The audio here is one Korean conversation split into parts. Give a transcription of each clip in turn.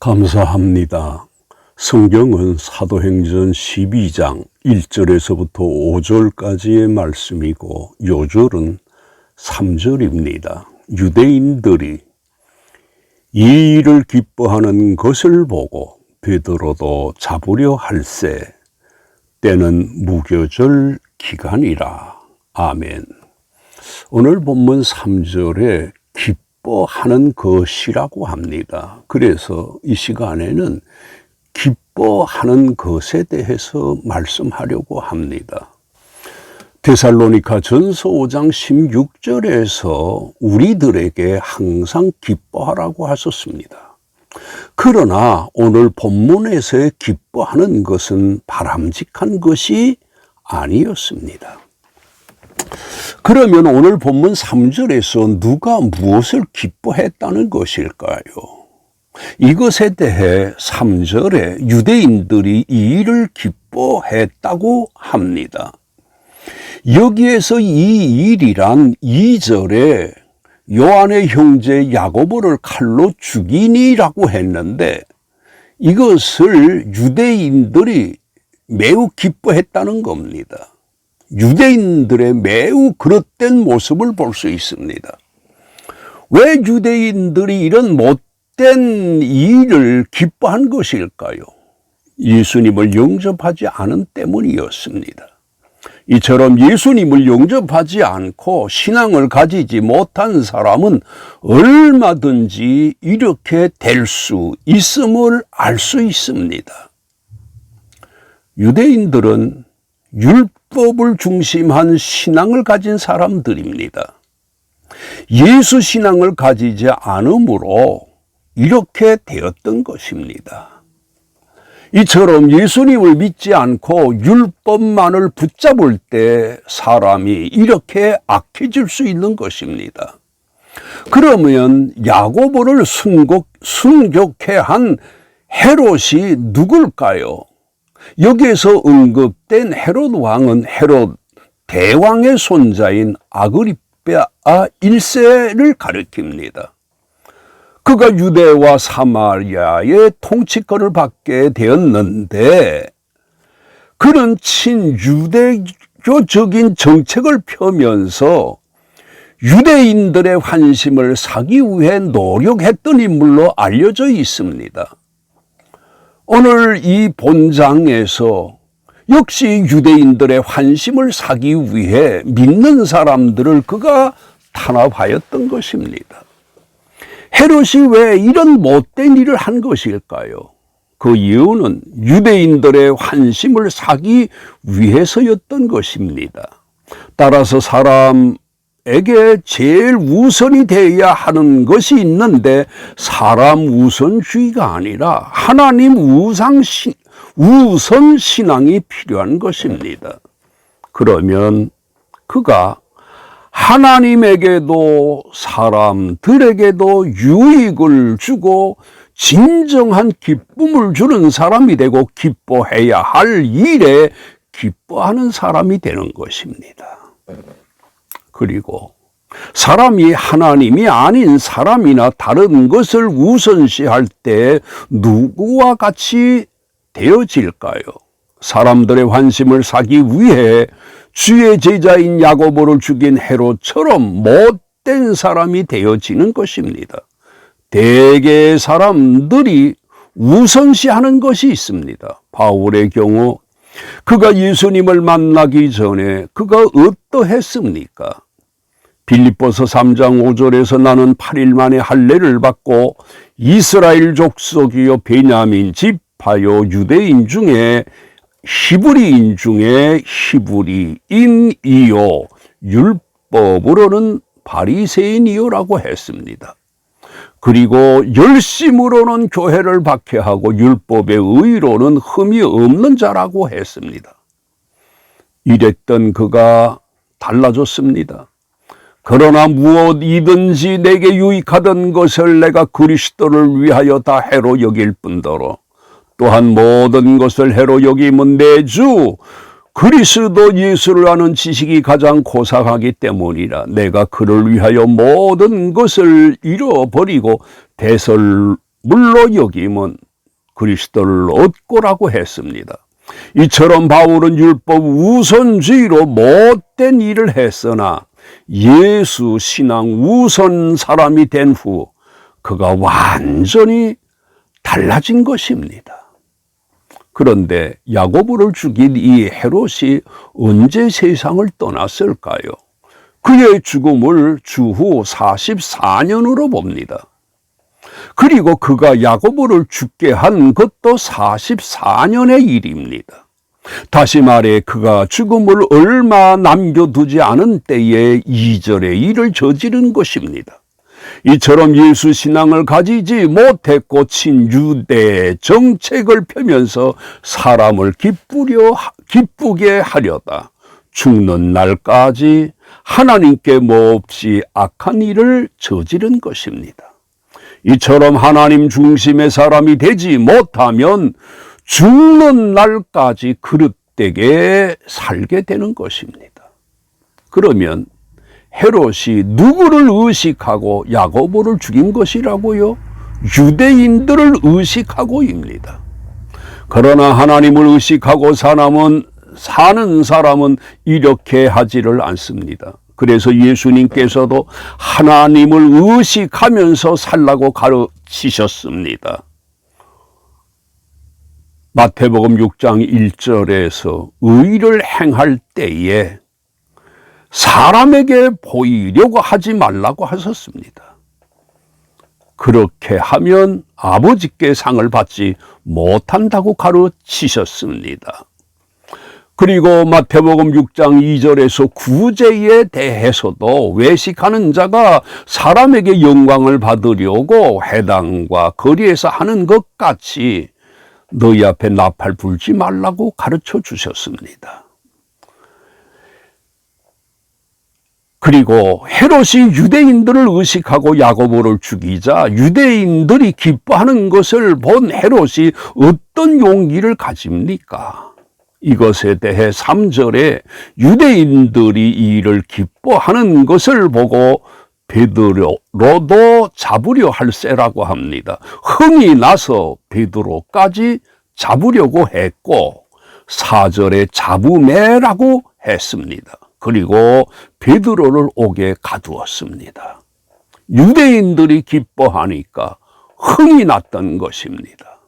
감사합니다. 성경은 사도행전 12장 1절에서부터 5절까지의 말씀이고 요절은 3절입니다. 유대인들이 이 일을 기뻐하는 것을 보고 베드로도 잡으려 할세 때는 무교절 기간이라. 아멘. 오늘 본문 3절에 기뻐하는 것이라고 합니다. 그래서 이 시간에는 기뻐하는 것에 대해서 말씀하려고 합니다. 데살로니가 전서 5장 16절에서 우리들에게 항상 기뻐하라고 하셨습니다. 그러나 오늘 본문에서의 기뻐하는 것은 바람직한 것이 아니었습니다. 그러면 오늘 본문 3절에서 누가 무엇을 기뻐했다는 것일까요? 이것에 대해 3절에 유대인들이 이 일을 기뻐했다고 합니다. 여기에서 이 일이란 2절에 요한의 형제 야고보를 칼로 죽이니라고 했는데 이것을 유대인들이 매우 기뻐했다는 겁니다. 유대인들의 매우 그릇된 모습을 볼 수 있습니다. 왜 유대인들이 이런 못된 일을 기뻐한 것일까요? 예수님을 영접하지 않은 때문이었습니다. 이처럼 예수님을 영접하지 않고 신앙을 가지지 못한 사람은 얼마든지 이렇게 될 수 있음을 알 수 있습니다. 유대인들은 율법을 중심한 신앙을 가진 사람들입니다. 예수 신앙을 가지지 않으므로 이렇게 되었던 것입니다. 이처럼 예수님을 믿지 않고 율법만을 붙잡을 때 사람이 이렇게 악해질 수 있는 것입니다. 그러면 야고보를 순교케 한 헤롯이 누굴까요? 여기에서 언급된 헤롯 왕은 헤롯 대왕의 손자인 아그리파 1세를 가리킵니다. 그가 유대와 사마리아의 통치권을 받게 되었는데 그는 친유대교적인 정책을 펴면서 유대인들의 환심을 사기 위해 노력했던 인물로 알려져 있습니다. 오늘 이 본장에서 역시 유대인들의 환심을 사기 위해 믿는 사람들을 그가 탄압하였던 것입니다. 헤롯이 왜 이런 못된 일을 한 것일까요? 그 이유는 유대인들의 환심을 사기 위해서였던 것입니다. 따라서 사람에게 제일 우선이 되어야 하는 것이 있는데 사람 우선주의가 아니라 하나님 우선 신앙이 필요한 것입니다. 그러면 그가 하나님에게도 사람들에게도 유익을 주고 진정한 기쁨을 주는 사람이 되고 기뻐해야 할 일에 기뻐하는 사람이 되는 것입니다. 그리고 사람이 하나님이 아닌 사람이나 다른 것을 우선시할 때 누구와 같이 되어질까요? 사람들의 환심을 사기 위해 주의 제자인 야고보를 죽인 헤롯처럼 못된 사람이 되어지는 것입니다. 대개 사람들이 우선시하는 것이 있습니다. 바울의 경우 그가 예수님을 만나기 전에 그가 어떠했습니까? 빌립보서 3장 5절에서 나는 8일 만에 할례를 받고 이스라엘 족속이요 베냐민 지파요 유대인 중에 히브리인 중에 히브리인이요 율법으로는 바리새인이요라고 했습니다. 그리고 열심으로는 교회를 박해하고 율법의 의로는 흠이 없는 자라고 했습니다. 이랬던 그가 달라졌습니다. 그러나 무엇이든지 내게 유익하던 것을 내가 그리스도를 위하여 다 해로 여길 뿐더러 또한 모든 것을 해로 여김은 내 주 그리스도 예수를 아는 지식이 가장 고상하기 때문이라. 내가 그를 위하여 모든 것을 잃어버리고 물로 여김은 그리스도를 얻고라고 했습니다. 이처럼 바울은 율법 우선주의로 못된 일을 했으나 예수 신앙 우선 사람이 된 후 그가 완전히 달라진 것입니다. 그런데 야고보를 죽인 이 헤롯이 언제 세상을 떠났을까요? 그의 죽음을 주후 44년으로 봅니다. 그리고 그가 야고보를 죽게 한 것도 44년의 일입니다. 다시 말해 그가 죽음을 얼마 남겨두지 않은 때에 2절의 일을 저지른 것입니다. 이처럼 예수 신앙을 가지지 못했고 친유대 정책을 펴면서 사람을 기쁘게 하려다 죽는 날까지 하나님께 몹시 악한 일을 저지른 것입니다. 이처럼 하나님 중심의 사람이 되지 못하면 죽는 날까지 그릇되게 살게 되는 것입니다. 그러면 헤롯이 누구를 의식하고 야고보를 죽인 것이라고요? 유대인들을 의식하고입니다. 그러나 하나님을 의식하고 사는 사람은 이렇게 하지를 않습니다. 그래서 예수님께서도 하나님을 의식하면서 살라고 가르치셨습니다. 마태복음 6장 1절에서 의를 행할 때에 사람에게 보이려고 하지 말라고 하셨습니다. 그렇게 하면 아버지께 상을 받지 못한다고 가르치셨습니다. 그리고 마태복음 6장 2절에서 구제에 대해서도 외식하는 자가 사람에게 영광을 받으려고 회당과 거리에서 하는 것 같이 너희 앞에 나팔 불지 말라고 가르쳐 주셨습니다. 그리고 헤롯이 유대인들을 의식하고 야고보를 죽이자 유대인들이 기뻐하는 것을 본 헤롯이 어떤 용기를 가집니까? 이것에 대해 3절에 유대인들이 이 일을 기뻐하는 것을 보고 베드로도 잡으려 할세라고 합니다. 흥이 나서 베드로까지 잡으려고 했고 4절에 잡으매라고 했습니다. 그리고 베드로를 옥에 가두었습니다. 유대인들이 기뻐하니까 흥이 났던 것입니다.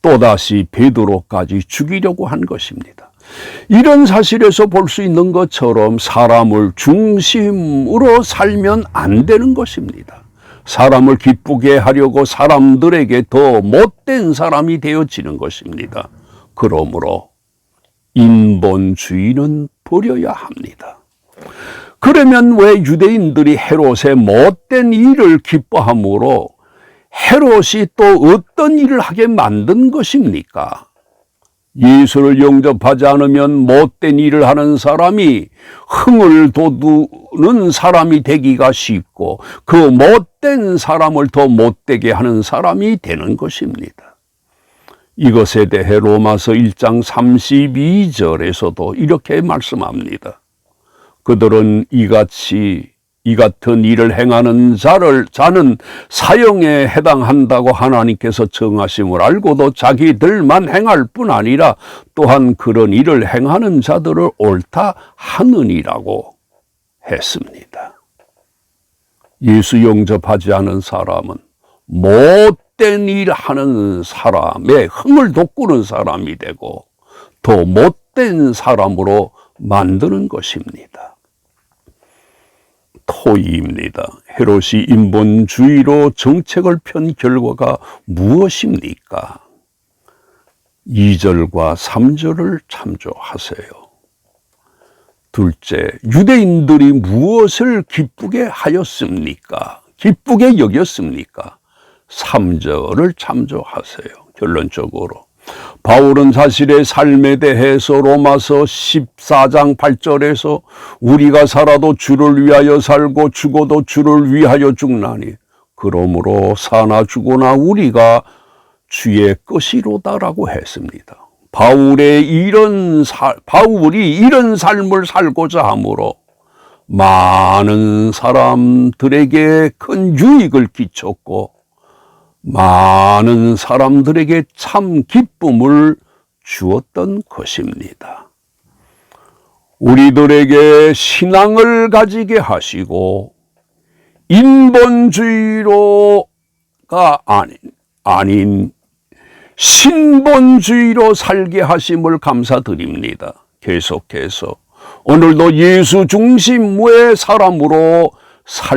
또다시 베드로까지 죽이려고 한 것입니다. 이런 사실에서 볼 수 있는 것처럼 사람을 중심으로 살면 안 되는 것입니다. 사람을 기쁘게 하려고 사람들에게 더 못된 사람이 되어지는 것입니다. 그러므로 인본주의는 버려야 합니다. 그러면 왜 유대인들이 헤롯의 못된 일을 기뻐함으로 헤롯이 또 어떤 일을 하게 만든 것입니까? 예수를 영접하지 않으면 못된 일을 하는 사람이 흥을 돋우는 사람이 되기가 쉽고 그 못된 사람을 더 못되게 하는 사람이 되는 것입니다. 이것에 대해 로마서 1장 32절에서도 이렇게 말씀합니다. 그들은 이 같은 일을 행하는 자는 사형에 해당한다고 하나님께서 정하심을 알고도 자기들만 행할 뿐 아니라 또한 그런 일을 행하는 자들을 옳다 하느니라고 했습니다. 예수 영접하지 않은 사람은 못된 일 하는 사람의 흥을 돋구는 사람이 되고 더 못된 사람으로 만드는 것입니다. 토의입니다. 헤롯이 인본주의로 정책을 편 결과가 무엇입니까? 2절과 3절을 참조하세요. 둘째, 유대인들이 무엇을 기쁘게 하였습니까? 기쁘게 여겼습니까? 3절을 참조하세요. 결론적으로 바울은 자신의 삶에 대해서 로마서 14장 8절에서 우리가 살아도 주를 위하여 살고 죽어도 주를 위하여 죽나니 그러므로 사나 죽으나 우리가 주의 것이로다라고 했습니다. 바울이 이런 삶을 살고자 함으로 많은 사람들에게 큰 유익을 끼쳤고 많은 사람들에게 참 기쁨을 주었던 것입니다. 우리들에게 신앙을 가지게 하시고 인본주의로가 아닌 신본주의로 살게 하심을 감사드립니다. 계속해서 오늘도 예수 중심의 사람으로 살